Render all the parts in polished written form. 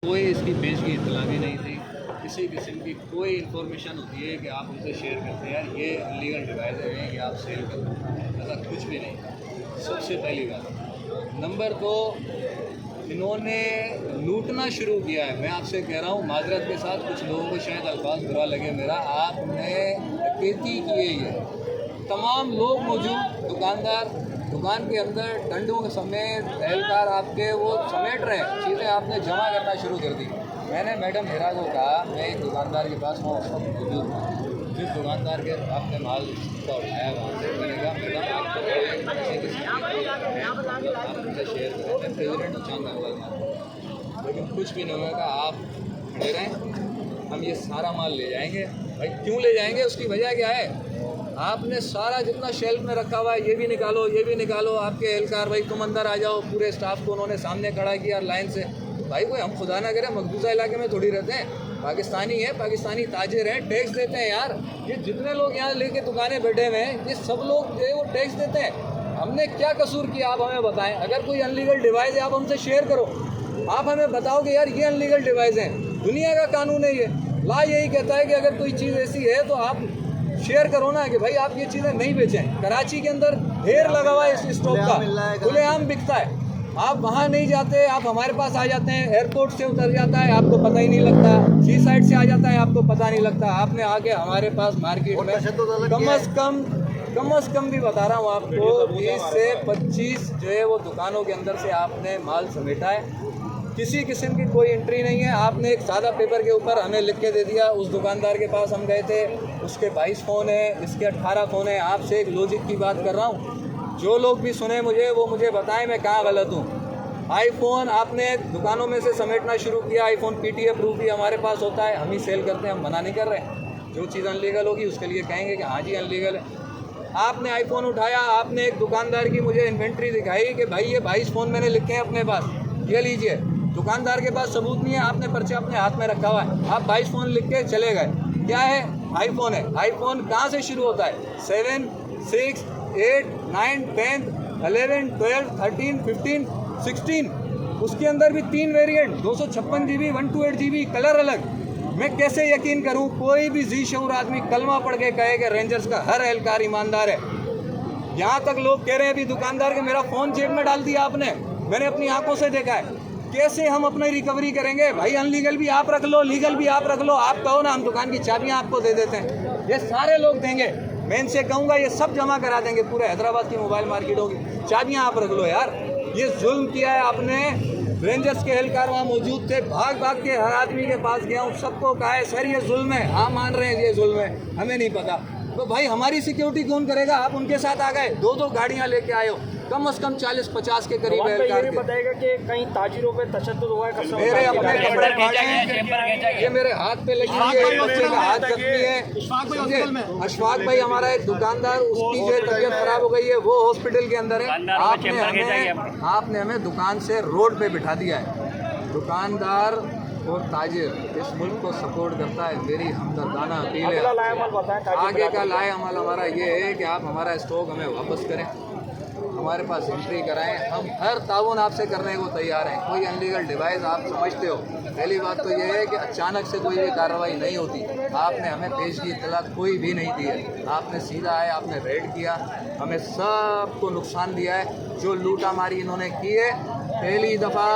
कोई इसकी पेश की इतला भी नहीं थी, किसी किस्म की कोई इन्फॉर्मेशन होती है कि आप उनसे शेयर करते हैं यार ये इलीगल डिवाइस है कि आप सेल करो, ऐसा कुछ भी नहीं। सबसे पहली बात। नंबर 2, इन्होंने लूटना शुरू किया है। मैं आपसे कह रहा हूँ माजरत के साथ, कुछ लोगों को शायद अल्फाज बुरा लगे मेरा, आपने डकैती की है। ये तमाम लोग मौजूद, दुकानदार दुकान के अंदर डंडों के समेत एहलकार आपके वो समेट रहे हैं, चीज़ें आपने जमा करना शुरू कर दी। मैंने मैडम हिरा को कहा मैं एक दुकानदार के पास वहाँ सब मौजूद था, जिस दुकानदार के आपने माल का उठाया वहाँ से, मैंने कहा मैडम आपको आपसे शेयर करें, प्रेसिडेंट चांद, लेकिन कुछ भी नहीं होगा। आप खड़े रहें, हम ये सारा माल ले जाएंगे। भाई क्यों ले जाएंगे, उसकी वजह क्या है? आपने सारा जितना शेल्फ में रखा हुआ है ये भी निकालो, ये भी निकालो। आपके एहलकार भाई तुम अंदर आ जाओ, पूरे स्टाफ को उन्होंने सामने खड़ा किया लाइन से। भाई कोई हम खुदा ना करे मकबूजा इलाके में थोड़ी रहते हैं, पाकिस्तानी है, पाकिस्तानी ताजिर हैं, टैक्स देते हैं यार। ये जितने लोग यहाँ लेके दुकानें बैठे हुए हैं ये सब लोग जो है वो टैक्स देते हैं। हमने क्या कसूर किया आप हमें बताएं। अगर कोई अनलीगल डिवाइस है आप हमसे शेयर करो, आप हमें बताओ कि यार ये अनलीगल डिवाइस हैं। दुनिया का कानून है, ये ला यही कहता है कि अगर कोई चीज़ ऐसी है तो आप शेयर करो ना, कि भाई आप ये चीज़ें नहीं बेचें। कराची के अंदर ढेर लगा हुआ है इस स्टॉक का, खुलेआम बिकता है। आप वहाँ नहीं जाते, आप हमारे पास आ जाते हैं। एयरपोर्ट से उतर जाता है आपको पता ही नहीं लगता, सी साइड से आ जाता है आपको पता नहीं लगता। आपने आके हमारे पास मार्केट में कम अज़ कम भी बता रहा हूँ आपको 20 से 25 जो है वो दुकानों के अंदर से आपने माल समेटा है। किसी किस्म की कोई एंट्री नहीं है। आपने एक सादा पेपर के ऊपर हमें लिख के दे दिया। उस दुकानदार के पास हम गए थे, उसके 22 फ़ोन है, इसके 18 फ़ोन है। आपसे एक लॉजिक की बात कर रहा हूँ, जो लोग भी सुने मुझे वो मुझे बताएं मैं कहाँ गलत हूँ। आईफ़ोन आपने दुकानों में से समेटना शुरू किया। आईफ़ोन PTA प्रूफ भी हमारे पास होता है, हम ही सेल करते हैं, हम मना नहीं कर रहे। जो चीज़ अनलीगल होगी उसके लिए कहेंगे कि हाँ जी अनलीगल है। आपने आईफ़ोन उठाया, आपने एक दुकानदार की मुझे इन्वेंट्री दिखाई कि भाई ये 22 फ़ोन मैंने लिखे हैं अपने पास, ये लीजिए। दुकानदार के पास सबूत नहीं है, आपने पर्चा अपने हाथ में रखा हुआ है, आप 22 फ़ोन लिख के चले गए। क्या है? आईफ़ोन है। आईफ़ोन कहाँ से शुरू होता है? 7, 6, 8, 9, 10, 11, 12, 13, 15, 16। उसके अंदर भी 3 वेरिएंट, 256 GB, 128 GB, कलर अलग। मैं कैसे यकीन करूं कोई भी जी शऊर आदमी कलमा पढ़ के कहे कि रेंजर्स का हर एहलकार ईमानदार है। यहाँ तक लोग कह रहे हैं अभी दुकानदार के मेरा फ़ोन जेब में डाल दिया आपने, मैंने अपनी आंखों से देखा है। कैसे हम अपनी रिकवरी करेंगे? भाई अनलीगल भी आप रख लो, लीगल भी आप रख लो। आप कहो ना हम दुकान की चाबियाँ आपको दे देते हैं, ये सारे लोग देंगे। मैं इनसे कहूँगा ये सब जमा करा देंगे, पूरे हैदराबाद की मोबाइल मार्केटों की चाबियाँ आप रख लो यार। ये जुल्म किया है आपने। रेंजर्स के एहलकार वहाँ मौजूद थे, भाग भाग के हर आदमी के पास गया हूँ, सबको कहा है सर ये जुल्म है। हाँ मान रहे हैं ये जुल्म है, हमें नहीं पता। तो भाई हमारी सिक्योरिटी कौन करेगा? आप उनके साथ आ गए, 2-2 गाड़ियाँ लेके आए हो, कम से कम 40-50 के करीब एहलकार थे। बताएगा कि कहीं ताजिरों पे तशद्दुद हुआ है? मेरे अपने कपड़े फाड़े हैं, ये मेरे हाथ पे लगी हुई है, बच्चे का हाथ जख्मी है। अशफाक भाई हमारा एक दुकानदार, उसकी जो तबीयत खराब हो गई है, वो हॉस्पिटल के अंदर है। आपने हमें दुकान से रोड पे बिठा दिया है। दुकानदार और ताजिर इस मुल्क को सपोर्ट करता है, मेरी हमदर्दाना अपील है। आगे का लाए अमल हमारा ये है कि आप हमारा स्टॉक हमें वापस करें, हमारे पास एंट्री कराएं। हम हर ताउन आपसे करने को तैयार हैं। कोई अनलीगल डिवाइस आप समझते हो, पहली बात तो ये है कि अचानक से कोई भी कार्रवाई नहीं होती। आपने हमें पेश की इत्तला कोई भी नहीं दी है, आपने सीधा आए, आपने रेड किया, हमें सबको नुकसान दिया है। जो लूटा मारी इन्होंने की है, पहली दफ़ा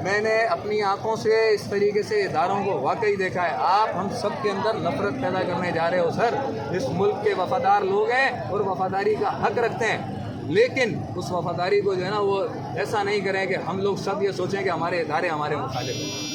मैंने अपनी आंखों से इस तरीके से इदारों को वाकई देखा है। आप हम सब के अंदर नफरत पैदा करने जा रहे हो सर। इस मुल्क के वफादार लोग हैं और वफादारी का हक रखते हैं, लेकिन उस वफादारी को जो है ना वो ऐसा नहीं करें कि हम लोग सब ये सोचें कि हमारे इदारे हमारे मुखालिफ हैं।